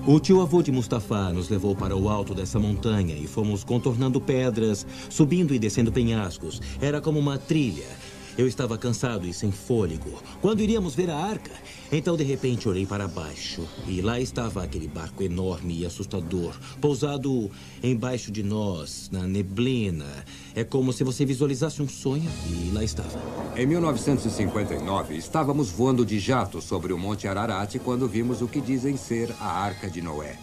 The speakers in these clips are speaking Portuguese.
O tio-avô de Mustafa nos levou para o alto dessa montanha e fomos contornando pedras, subindo e descendo penhascos. Era como uma trilha. Eu estava cansado e sem fôlego. Quando iríamos ver a arca, então de repente olhei para baixo e lá estava aquele barco enorme e assustador, pousado embaixo de nós, na neblina. É como se você visualizasse um sonho e lá estava. Em 1959, estávamos voando de jato sobre o Monte Ararat quando vimos o que dizem ser a Arca de Noé.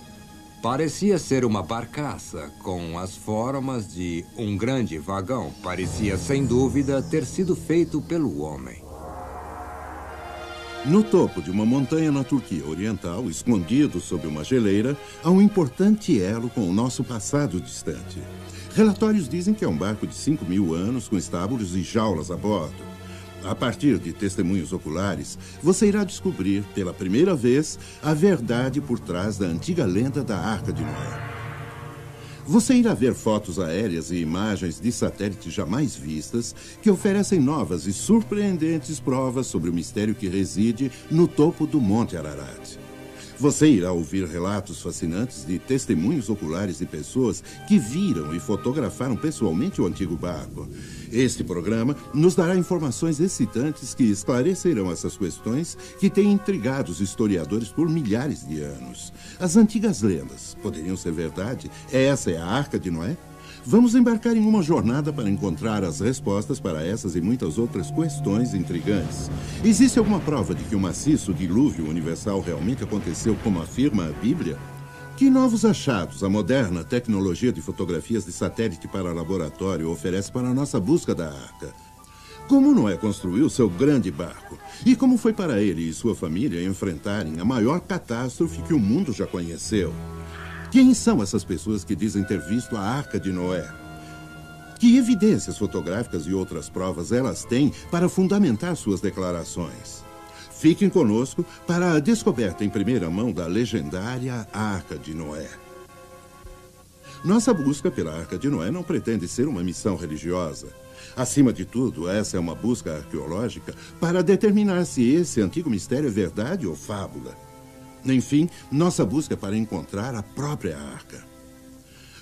Parecia ser uma barcaça com as formas de um grande vagão. Parecia, sem dúvida, ter sido feito pelo homem. No topo de uma montanha na Turquia Oriental, escondido sob uma geleira, há um importante elo com o nosso passado distante. Relatórios dizem que é um barco de 5.000 anos com estábulos e jaulas a bordo. A partir de testemunhos oculares, você irá descobrir, pela primeira vez, a verdade por trás da antiga lenda da Arca de Noé. Você irá ver fotos aéreas e imagens de satélites jamais vistas que oferecem novas e surpreendentes provas sobre o mistério que reside no topo do Monte Ararat. Você irá ouvir relatos fascinantes de testemunhos oculares de pessoas que viram e fotografaram pessoalmente o antigo barco. Este programa nos dará informações excitantes que esclarecerão essas questões que têm intrigado os historiadores por milhares de anos. As antigas lendas poderiam ser verdade? Essa é a Arca de Noé? Vamos embarcar em uma jornada para encontrar as respostas para essas e muitas outras questões intrigantes. Existe alguma prova de que o maciço dilúvio universal realmente aconteceu como afirma a Bíblia? Que novos achados a moderna tecnologia de fotografias de satélite para laboratório oferece para a nossa busca da Arca? Como Noé construiu seu grande barco? E como foi para ele e sua família enfrentarem a maior catástrofe que o mundo já conheceu? Quem são essas pessoas que dizem ter visto a Arca de Noé? Que evidências fotográficas e outras provas elas têm para fundamentar suas declarações? Fiquem conosco para a descoberta em primeira mão da legendária Arca de Noé. Nossa busca pela Arca de Noé não pretende ser uma missão religiosa. Acima de tudo, essa é uma busca arqueológica para determinar se esse antigo mistério é verdade ou fábula. Enfim, nossa busca é para encontrar a própria Arca.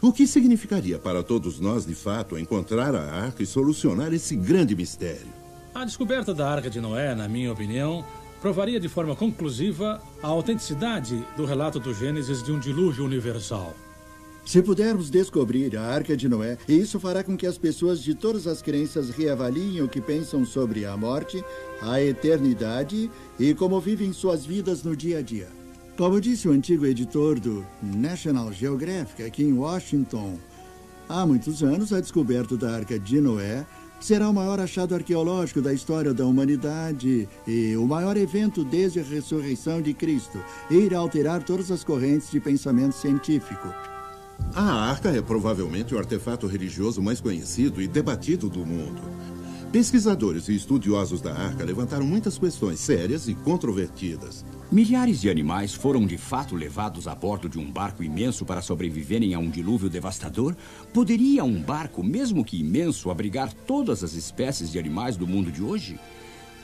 O que significaria para todos nós, de fato, encontrar a Arca e solucionar esse grande mistério? A descoberta da Arca de Noé, na minha opinião, provaria de forma conclusiva a autenticidade do relato do Gênesis de um dilúvio universal. Se pudermos descobrir a Arca de Noé, isso fará com que as pessoas de todas as crenças reavaliem o que pensam sobre a morte, a eternidade e como vivem suas vidas no dia a dia. Como disse o antigo editor do National Geographic aqui em Washington, há muitos anos a descoberta da Arca de Noé será o maior achado arqueológico da história da humanidade e o maior evento desde a ressurreição de Cristo, e irá alterar todas as correntes de pensamento científico. A Arca é provavelmente o artefato religioso mais conhecido e debatido do mundo. Pesquisadores e estudiosos da Arca levantaram muitas questões sérias e controvertidas. Milhares de animais foram de fato levados a bordo de um barco imenso para sobreviverem a um dilúvio devastador? Poderia um barco, mesmo que imenso, abrigar todas as espécies de animais do mundo de hoje?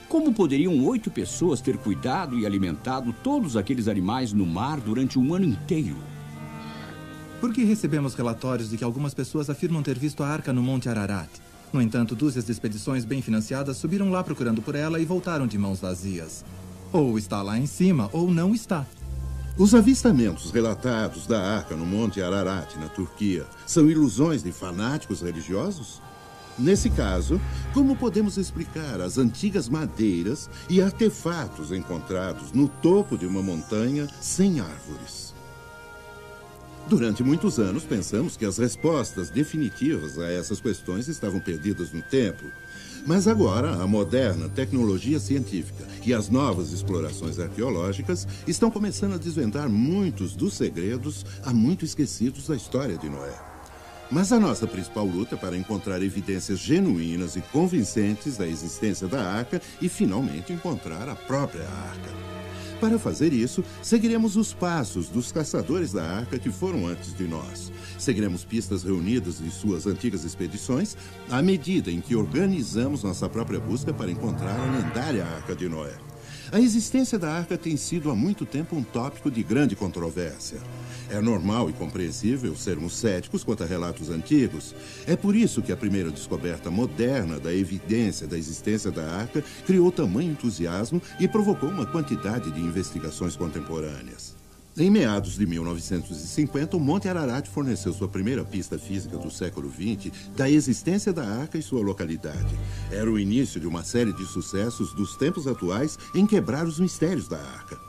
Como poderiam 8 pessoas ter cuidado e alimentado todos aqueles animais no mar durante um ano inteiro? Porque recebemos relatórios de que algumas pessoas afirmam ter visto a Arca no Monte Ararat. No entanto, dúzias de expedições bem financiadas subiram lá procurando por ela e voltaram de mãos vazias. Ou está lá em cima, ou não está. Os avistamentos relatados da Arca no Monte Ararat, na Turquia, são ilusões de fanáticos religiosos? Nesse caso, como podemos explicar as antigas madeiras e artefatos encontrados no topo de uma montanha sem árvores? Durante muitos anos, pensamos que as respostas definitivas a essas questões estavam perdidas no tempo. Mas agora, a moderna tecnologia científica e as novas explorações arqueológicas estão começando a desvendar muitos dos segredos há muito esquecidos da história de Noé. Mas a nossa principal luta é para encontrar evidências genuínas e convincentes da existência da Arca e, finalmente, encontrar a própria Arca. Para fazer isso, seguiremos os passos dos caçadores da Arca que foram antes de nós. Seguiremos pistas reunidas de suas antigas expedições à medida em que organizamos nossa própria busca para encontrar a lendária Arca de Noé. A existência da arca tem sido há muito tempo um tópico de grande controvérsia. É normal e compreensível sermos céticos quanto a relatos antigos. É por isso que a primeira descoberta moderna da evidência da existência da arca criou tamanho entusiasmo e provocou uma quantidade de investigações contemporâneas. Em meados de 1950, o Monte Ararat forneceu sua primeira pista física do século XX da existência da arca e sua localidade. Era o início de uma série de sucessos dos tempos atuais em quebrar os mistérios da arca.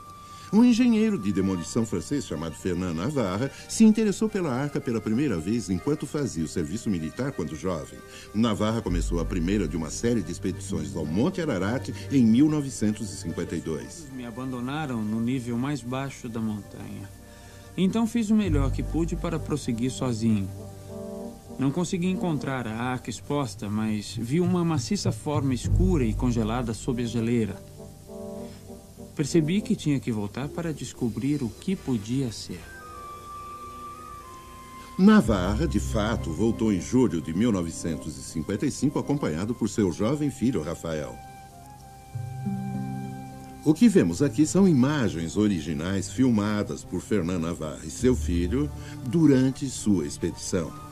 Um engenheiro de demolição francês chamado Fernand Navarre se interessou pela arca pela primeira vez enquanto fazia o serviço militar quando jovem. Navarre começou a primeira de uma série de expedições ao Monte Ararat em 1952. Me abandonaram no nível mais baixo da montanha. Então fiz o melhor que pude para prosseguir sozinho. Não consegui encontrar a arca exposta, mas vi uma maciça forma escura e congelada sob a geleira. Percebi que tinha que voltar para descobrir o que podia ser. Navarre, de fato, voltou em julho de 1955 acompanhado por seu jovem filho, Rafael. O que vemos aqui são imagens originais filmadas por Fernand Navarre e seu filho durante sua expedição.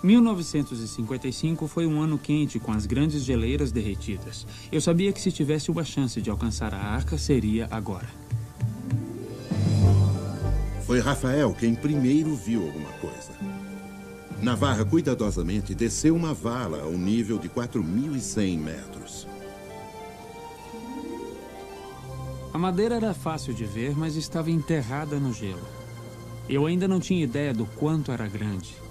1955 foi um ano quente com as grandes geleiras derretidas. Eu sabia que se tivesse uma chance de alcançar a arca, seria agora. Foi Rafael quem primeiro viu alguma coisa. Navarre cuidadosamente desceu uma vala ao nível de 4.100 metros. A madeira era fácil de ver, mas estava enterrada no gelo. Eu ainda não tinha ideia do quanto era grande.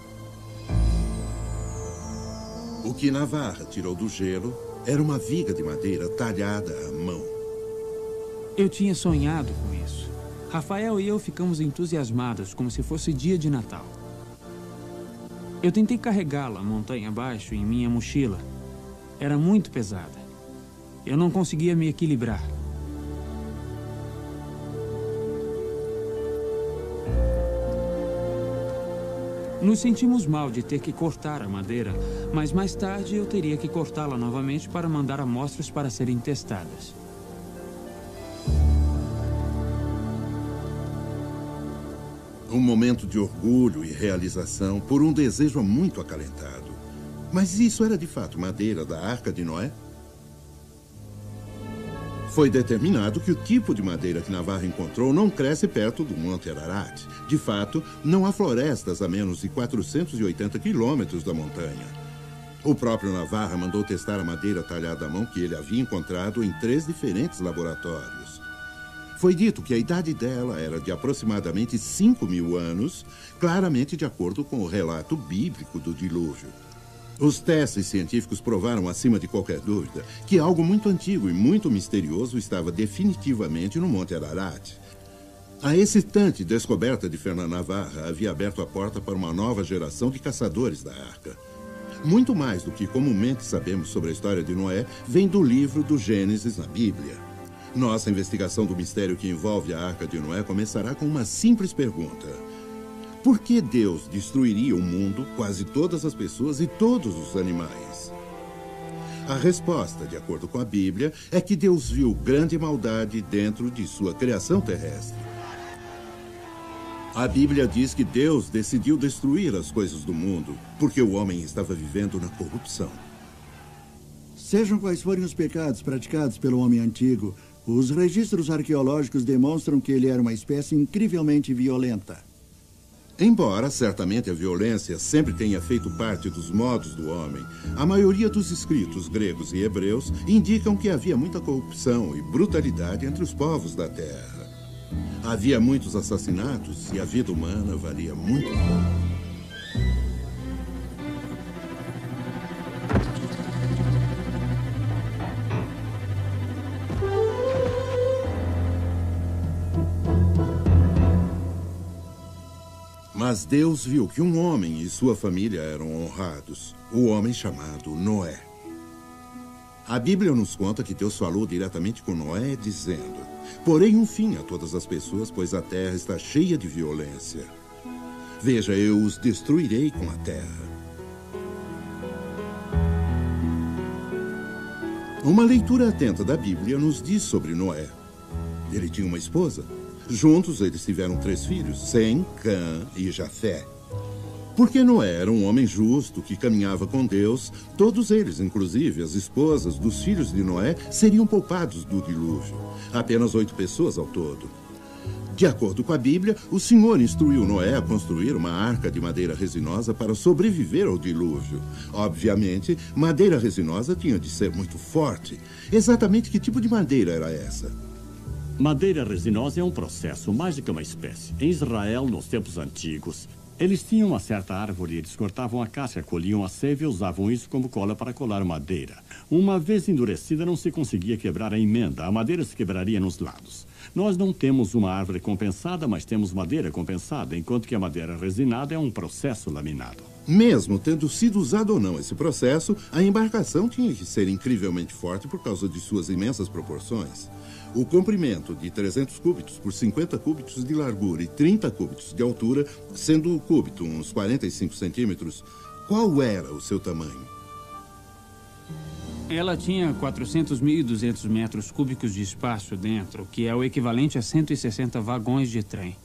O que Navarre tirou do gelo era uma viga de madeira talhada à mão. Eu tinha sonhado com isso. Rafael e eu ficamos entusiasmados, como se fosse dia de Natal. Eu tentei carregá-la montanha abaixo em minha mochila. Era muito pesada. Eu não conseguia me equilibrar. Nos sentimos mal de ter que cortar a madeira, mas mais tarde eu teria que cortá-la novamente para mandar amostras para serem testadas. Um momento de orgulho e realização por um desejo muito acalentado. Mas isso era de fato madeira da Arca de Noé? Foi determinado que o tipo de madeira que Navarre encontrou não cresce perto do Monte Ararat. De fato, não há florestas a menos de 480 quilômetros da montanha. O próprio Navarre mandou testar a madeira talhada à mão que ele havia encontrado em 3 diferentes laboratórios. Foi dito que a idade dela era de aproximadamente 5.000 anos, claramente de acordo com o relato bíblico do dilúvio. Os testes científicos provaram, acima de qualquer dúvida, que algo muito antigo e muito misterioso estava definitivamente no Monte Ararat. A excitante descoberta de Fernand Navarre havia aberto a porta para uma nova geração de caçadores da Arca. Muito mais do que comumente sabemos sobre a história de Noé vem do livro do Gênesis na Bíblia. Nossa investigação do mistério que envolve a Arca de Noé começará com uma simples pergunta. Por que Deus destruiria o mundo, quase todas as pessoas e todos os animais? A resposta, de acordo com a Bíblia, é que Deus viu grande maldade dentro de sua criação terrestre. A Bíblia diz que Deus decidiu destruir as coisas do mundo porque o homem estava vivendo na corrupção. Sejam quais forem os pecados praticados pelo homem antigo, os registros arqueológicos demonstram que ele era uma espécie incrivelmente violenta. Embora certamente a violência sempre tenha feito parte dos modos do homem, a maioria dos escritos gregos e hebreus indicam que havia muita corrupção e brutalidade entre os povos da terra. Havia muitos assassinatos e a vida humana valia muito pouco. Mas Deus viu que um homem e sua família eram honrados, o homem chamado Noé. A Bíblia nos conta que Deus falou diretamente com Noé, dizendo: "Porém um fim a todas as pessoas, pois a terra está cheia de violência. Veja, eu os destruirei com a terra." Uma leitura atenta da Bíblia nos diz sobre Noé: Ele tinha uma esposa. Juntos, eles tiveram 3 filhos, Sem, Cã e Jafé. Porque Noé era um homem justo que caminhava com Deus, todos eles, inclusive as esposas dos filhos de Noé, seriam poupados do dilúvio. Apenas 8 pessoas ao todo. De acordo com a Bíblia, o Senhor instruiu Noé a construir uma arca de madeira resinosa para sobreviver ao dilúvio. Obviamente, madeira resinosa tinha de ser muito forte. Exatamente que tipo de madeira era essa? Madeira resinosa é um processo, mais do que uma espécie. Em Israel, nos tempos antigos, eles tinham uma certa árvore, eles cortavam a casca, colhiam a seiva e usavam isso como cola para colar madeira. Uma vez endurecida, não se conseguia quebrar a emenda, a madeira se quebraria nos lados. Nós não temos uma árvore compensada, mas temos madeira compensada, enquanto que a madeira resinada é um processo laminado. Mesmo tendo sido usado ou não esse processo, a embarcação tinha que ser incrivelmente forte por causa de suas imensas proporções. O comprimento de 300 cúbitos por 50 cúbitos de largura e 30 cúbitos de altura, sendo o cúbito uns 45 centímetros, qual era o seu tamanho? Ela tinha 400.200 metros cúbicos de espaço dentro, que é o equivalente a 160 vagões de trem.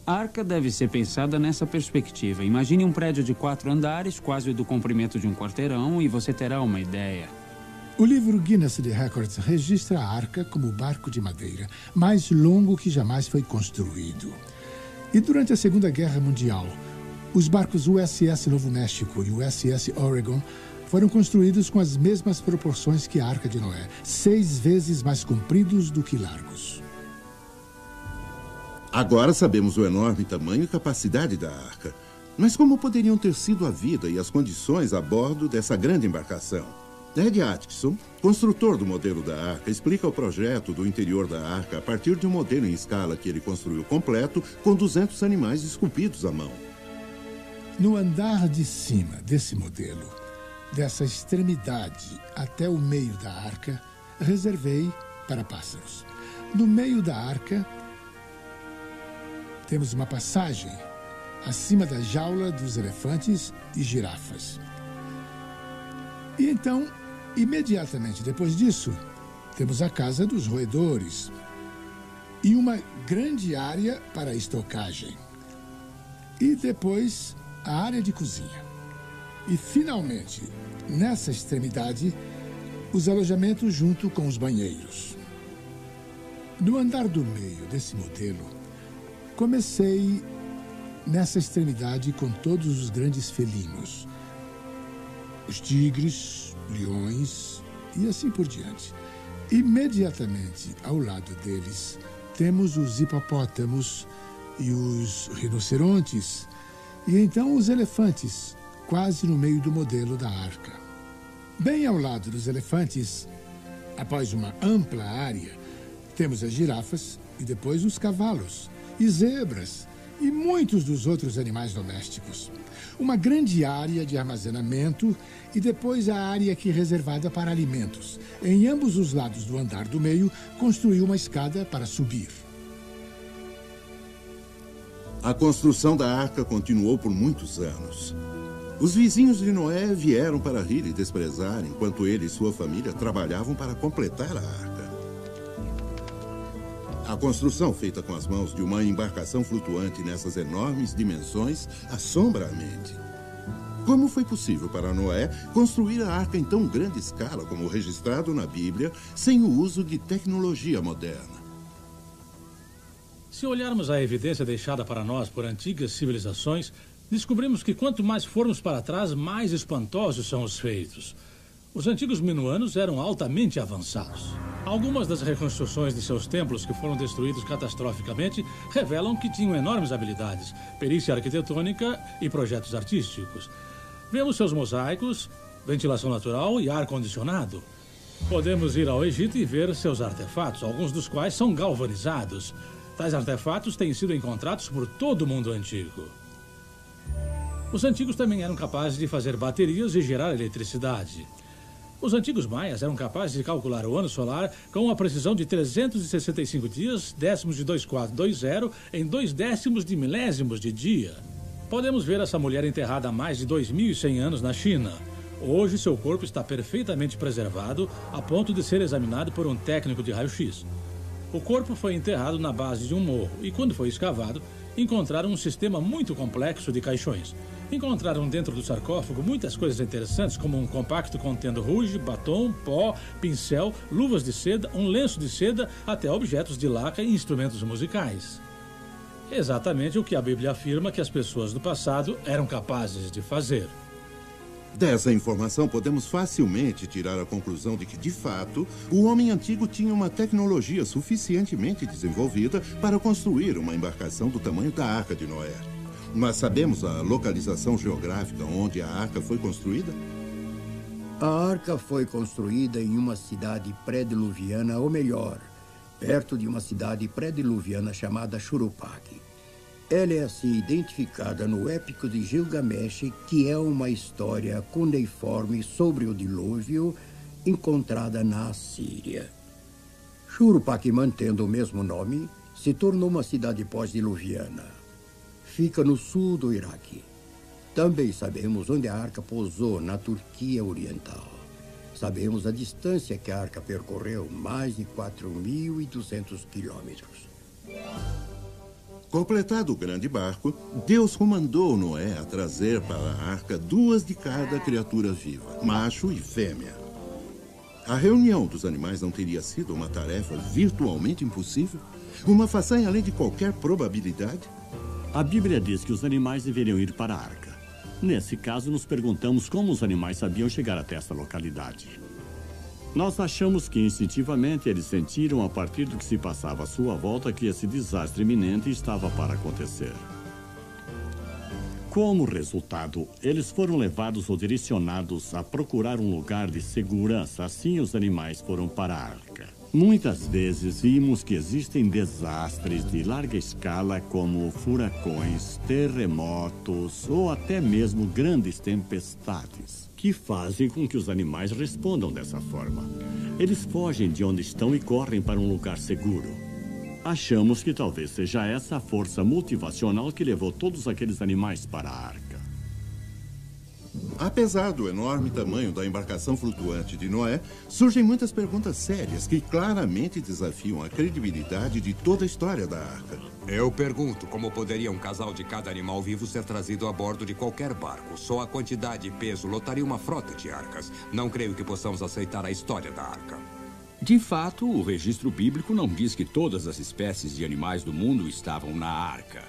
A arca deve ser pensada nessa perspectiva. Imagine um prédio de 4 andares, quase do comprimento de um quarteirão, e você terá uma ideia. O livro Guinness de Records registra a arca como o barco de madeira mais longo que jamais foi construído. E durante a Segunda Guerra Mundial, os barcos USS Novo México e USS Oregon foram construídos com as mesmas proporções que a Arca de Noé, 6 vezes mais compridos do que largos. Agora sabemos o enorme tamanho e capacidade da arca. Mas como poderiam ter sido a vida e as condições a bordo dessa grande embarcação? Ed Atkinson, construtor do modelo da arca, explica o projeto do interior da arca a partir de um modelo em escala que ele construiu completo com 200 animais esculpidos à mão. No andar de cima desse modelo, dessa extremidade até o meio da arca, reservei para pássaros. No meio da arca, temos uma passagem acima da jaula dos elefantes e girafas. E então, imediatamente depois disso, temos a casa dos roedores e uma grande área para estocagem. E depois, a área de cozinha. E, finalmente, nessa extremidade, os alojamentos junto com os banheiros. No andar do meio desse modelo, comecei nessa extremidade com todos os grandes felinos. Os tigres, leões e assim por diante. Imediatamente ao lado deles, temos os hipopótamos e os rinocerontes, e então os elefantes, quase no meio do modelo da arca. Bem ao lado dos elefantes, após uma ampla área, temos as girafas e depois os cavalos, e zebras, e muitos dos outros animais domésticos. Uma grande área de armazenamento e depois a área aqui reservada para alimentos. Em ambos os lados do andar do meio, construiu uma escada para subir. A construção da arca continuou por muitos anos. Os vizinhos de Noé vieram para rir e desprezar, enquanto ele e sua família trabalhavam para completar a arca. A construção feita com as mãos de uma embarcação flutuante nessas enormes dimensões assombra a mente. Como foi possível para Noé construir a arca em tão grande escala como registrado na Bíblia, sem o uso de tecnologia moderna? Se olharmos a evidência deixada para nós por antigas civilizações, descobrimos que quanto mais formos para trás, mais espantosos são os feitos. Os antigos minuanos eram altamente avançados. Algumas das reconstruções de seus templos que foram destruídos catastroficamente revelam que tinham enormes habilidades, perícia arquitetônica e projetos artísticos. Vemos seus mosaicos, ventilação natural e ar-condicionado. Podemos ir ao Egito e ver seus artefatos, alguns dos quais são galvanizados. Tais artefatos têm sido encontrados por todo o mundo antigo. Os antigos também eram capazes de fazer baterias e gerar eletricidade. Os antigos maias eram capazes de calcular o ano solar com uma precisão de 365 dias, décimos de 2420, em 0,2 de milésimos de dia. Podemos ver essa mulher enterrada há mais de 2.100 anos na China. Hoje, seu corpo está perfeitamente preservado, a ponto de ser examinado por um técnico de raio-x. O corpo foi enterrado na base de um morro e, quando foi escavado, encontraram um sistema muito complexo de caixões. Encontraram dentro do sarcófago muitas coisas interessantes, como um compacto contendo ruge, batom, pó, pincel, luvas de seda, um lenço de seda, até objetos de laca e instrumentos musicais. Exatamente o que a Bíblia afirma que as pessoas do passado eram capazes de fazer. Dessa informação, podemos facilmente tirar a conclusão de que, de fato, o homem antigo tinha uma tecnologia suficientemente desenvolvida para construir uma embarcação do tamanho da Arca de Noé. Mas sabemos a localização geográfica onde a arca foi construída? A arca foi construída em uma cidade pré-diluviana, ou melhor, perto de uma cidade pré-diluviana chamada Shuruppak. Ela é assim identificada no Épico de Gilgamesh, que é uma história cuneiforme sobre o dilúvio encontrada na Assíria. Shuruppak, mantendo o mesmo nome, se tornou uma cidade pós-diluviana. Fica no sul do Iraque. Também sabemos onde a arca pousou, na Turquia Oriental. Sabemos a distância que a arca percorreu, mais de 4.200 quilômetros. Completado o grande barco, Deus comandou Noé a trazer para a arca 2 de cada criatura viva, macho e fêmea. A reunião dos animais não teria sido uma tarefa virtualmente impossível? Uma façanha além de qualquer probabilidade? A Bíblia diz que os animais deveriam ir para a arca. Nesse caso, nos perguntamos como os animais sabiam chegar até essa localidade. Nós achamos que instintivamente eles sentiram, a partir do que se passava à sua volta, que esse desastre iminente estava para acontecer. Como resultado, eles foram levados ou direcionados a procurar um lugar de segurança. Assim, os animais foram para a arca. Muitas vezes vimos que existem desastres de larga escala, como furacões, terremotos ou até mesmo grandes tempestades, que fazem com que os animais respondam dessa forma. Eles fogem de onde estão e correm para um lugar seguro. Achamos que talvez seja essa a força motivacional que levou todos aqueles animais para a arca. Apesar do enorme tamanho da embarcação flutuante de Noé, surgem muitas perguntas sérias que claramente desafiam a credibilidade de toda a história da arca. Eu pergunto, como poderia um casal de cada animal vivo ser trazido a bordo de qualquer barco? Só a quantidade e peso lotaria uma frota de arcas. Não creio que possamos aceitar a história da arca. De fato, o registro bíblico não diz que todas as espécies de animais do mundo estavam na arca.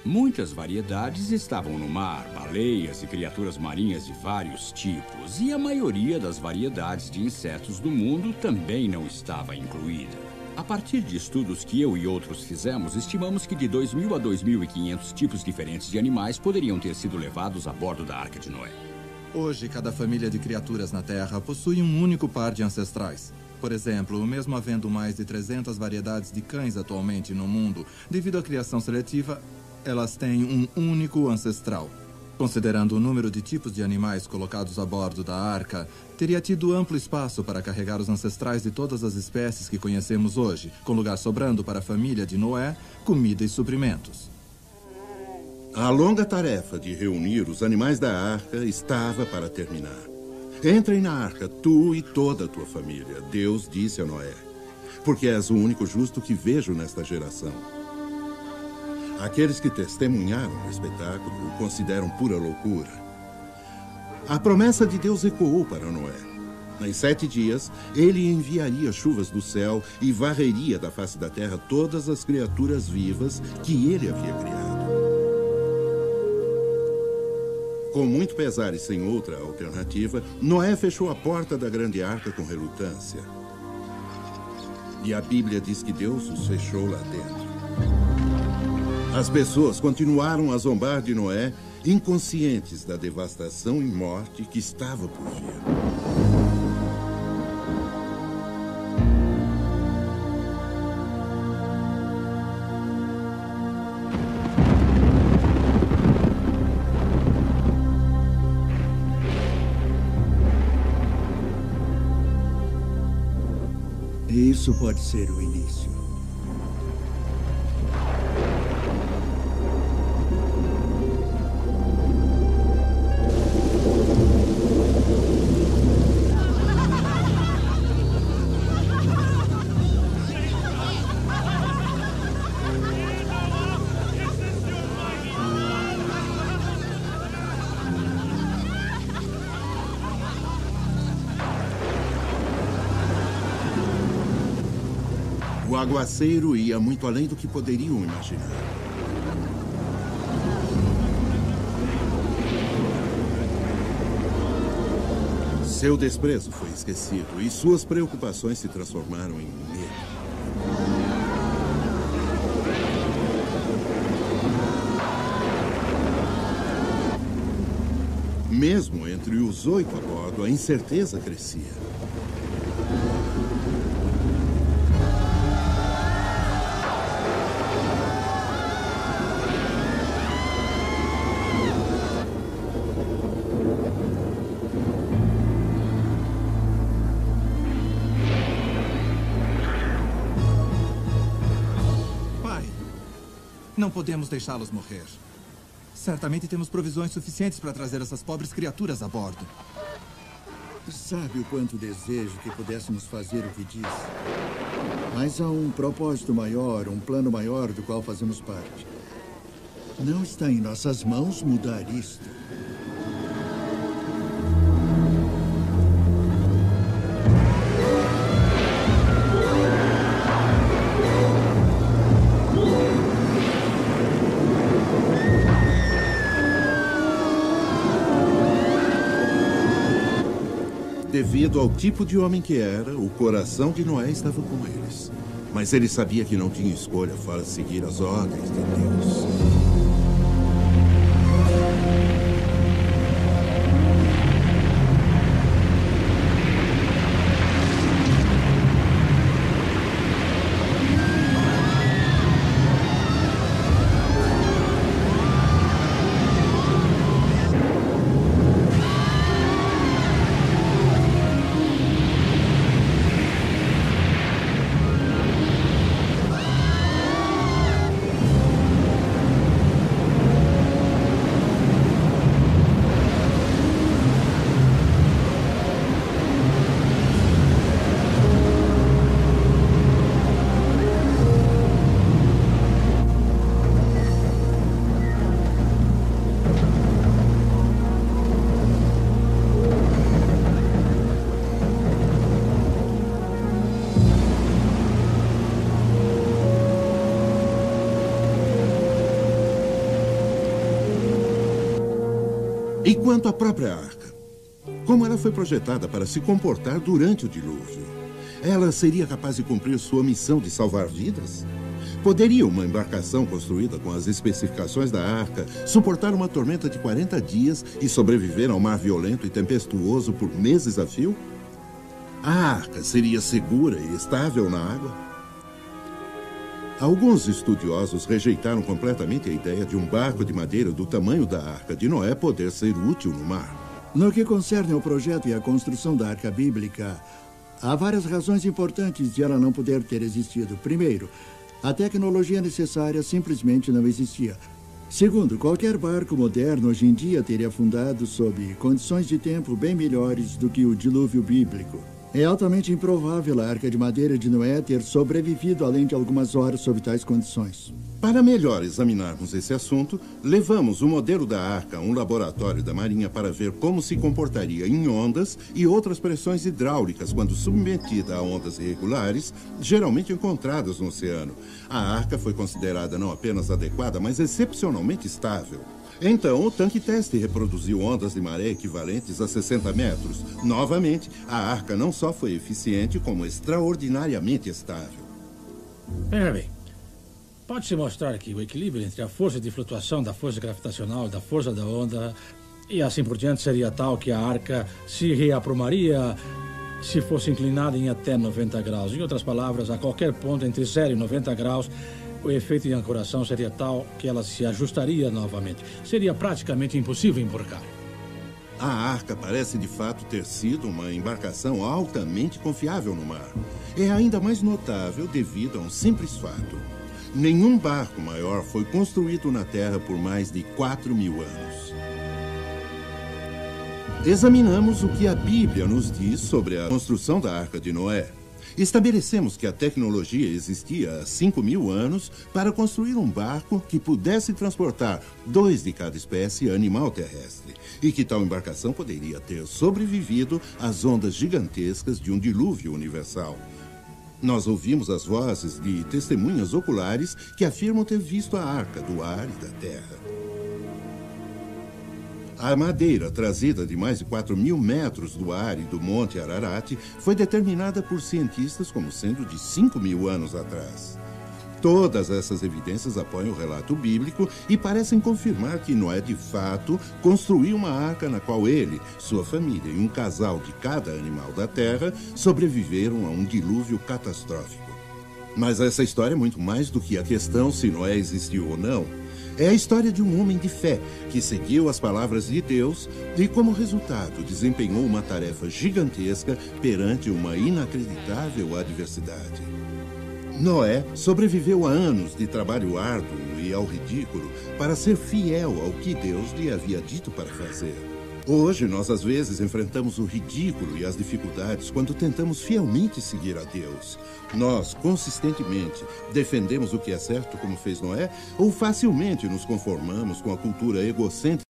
Muitas variedades estavam no mar, baleias e criaturas marinhas de vários tipos, e a maioria das variedades de insetos do mundo também não estava incluída. A partir de estudos que eu e outros fizemos, estimamos que de 2.000 a 2.500 tipos diferentes de animais poderiam ter sido levados a bordo da Arca de Noé. Hoje, cada família de criaturas na Terra possui um único par de ancestrais. Por exemplo, mesmo havendo mais de 300 variedades de cães atualmente no mundo, devido à criação seletiva, elas têm um único ancestral. Considerando o número de tipos de animais colocados a bordo da arca, teria tido amplo espaço para carregar os ancestrais de todas as espécies que conhecemos hoje, com lugar sobrando para a família de Noé, comida e suprimentos. A longa tarefa de reunir os animais da arca estava para terminar. Entrem na arca, tu e toda a tua família, Deus disse a Noé, porque és o único justo que vejo nesta geração. Aqueles que testemunharam o espetáculo o consideram pura loucura. A promessa de Deus ecoou para Noé. Em 7 dias, ele enviaria chuvas do céu e varreria da face da terra todas as criaturas vivas que ele havia criado. Com muito pesar e sem outra alternativa, Noé fechou a porta da grande arca com relutância. E a Bíblia diz que Deus os fechou lá dentro. As pessoas continuaram a zombar de Noé, inconscientes da devastação e morte que estava por vir. Isso pode ser o início. O aguaceiro ia muito além do que poderiam imaginar. Seu desprezo foi esquecido e suas preocupações se transformaram em medo. Mesmo entre os 8 a bordo, a incerteza crescia. Pai, não podemos deixá-los morrer. Certamente temos provisões suficientes para trazer essas pobres criaturas a bordo. Sabe o quanto desejo que pudéssemos fazer o que diz? Mas há um propósito maior, um plano maior do qual fazemos parte. Não está em nossas mãos mudar isto. Devido ao tipo de homem que era, o coração de Noé estava com eles. Mas ele sabia que não tinha escolha fora seguir as ordens de Deus. E quanto à própria arca? Como ela foi projetada para se comportar durante o dilúvio? Ela seria capaz de cumprir sua missão de salvar vidas? Poderia uma embarcação construída com as especificações da arca suportar uma tormenta de 40 dias e sobreviver ao mar violento e tempestuoso por meses a fio? A arca seria segura e estável na água? Alguns estudiosos rejeitaram completamente a ideia de um barco de madeira do tamanho da Arca de Noé poder ser útil no mar. No que concerne ao projeto e à construção da Arca Bíblica, há várias razões importantes de ela não poder ter existido. Primeiro, a tecnologia necessária simplesmente não existia. Segundo, qualquer barco moderno hoje em dia teria afundado sob condições de tempo bem melhores do que o dilúvio bíblico. É altamente improvável a Arca de Madeira de Noé ter sobrevivido além de algumas horas sob tais condições. Para melhor examinarmos esse assunto, levamos o modelo da arca a um laboratório da Marinha para ver como se comportaria em ondas e outras pressões hidráulicas quando submetida a ondas irregulares, geralmente encontradas no oceano. A arca foi considerada não apenas adequada, mas excepcionalmente estável. Então, o tanque teste reproduziu ondas de maré equivalentes a 60 metros. Novamente, a arca não só foi eficiente, como extraordinariamente estável. Veja bem, pode-se mostrar que o equilíbrio entre a força de flutuação da força gravitacional, da força da onda e assim por diante seria tal que a arca se reaprumaria se fosse inclinada em até 90 graus. Em outras palavras, a qualquer ponto entre 0 e 90 graus, o efeito de ancoração seria tal que ela se ajustaria novamente. Seria praticamente impossível emborcar. A arca parece de fato ter sido uma embarcação altamente confiável no mar. É ainda mais notável devido a um simples fato. Nenhum barco maior foi construído na Terra por mais de 4.000 anos. Examinamos o que a Bíblia nos diz sobre a construção da Arca de Noé. Estabelecemos que a tecnologia existia há 5.000 anos para construir um barco que pudesse transportar 2 de cada espécie animal terrestre e que tal embarcação poderia ter sobrevivido às ondas gigantescas de um dilúvio universal. Nós ouvimos as vozes de testemunhas oculares que afirmam ter visto a arca do ar e da terra. A madeira trazida de mais de 4.000 metros do ar e do Monte Ararat foi determinada por cientistas como sendo de 5.000 anos atrás. Todas essas evidências apoiam o relato bíblico e parecem confirmar que Noé, de fato, construiu uma arca na qual ele, sua família e um casal de cada animal da terra sobreviveram a um dilúvio catastrófico. Mas essa história é muito mais do que a questão se Noé existiu ou não. É a história de um homem de fé que seguiu as palavras de Deus e, como resultado, desempenhou uma tarefa gigantesca perante uma inacreditável adversidade. Noé sobreviveu a anos de trabalho árduo e ao ridículo para ser fiel ao que Deus lhe havia dito para fazer. Hoje, nós às vezes enfrentamos o ridículo e as dificuldades quando tentamos fielmente seguir a Deus. Nós, consistentemente, defendemos o que é certo, como fez Noé, ou facilmente nos conformamos com a cultura egocêntrica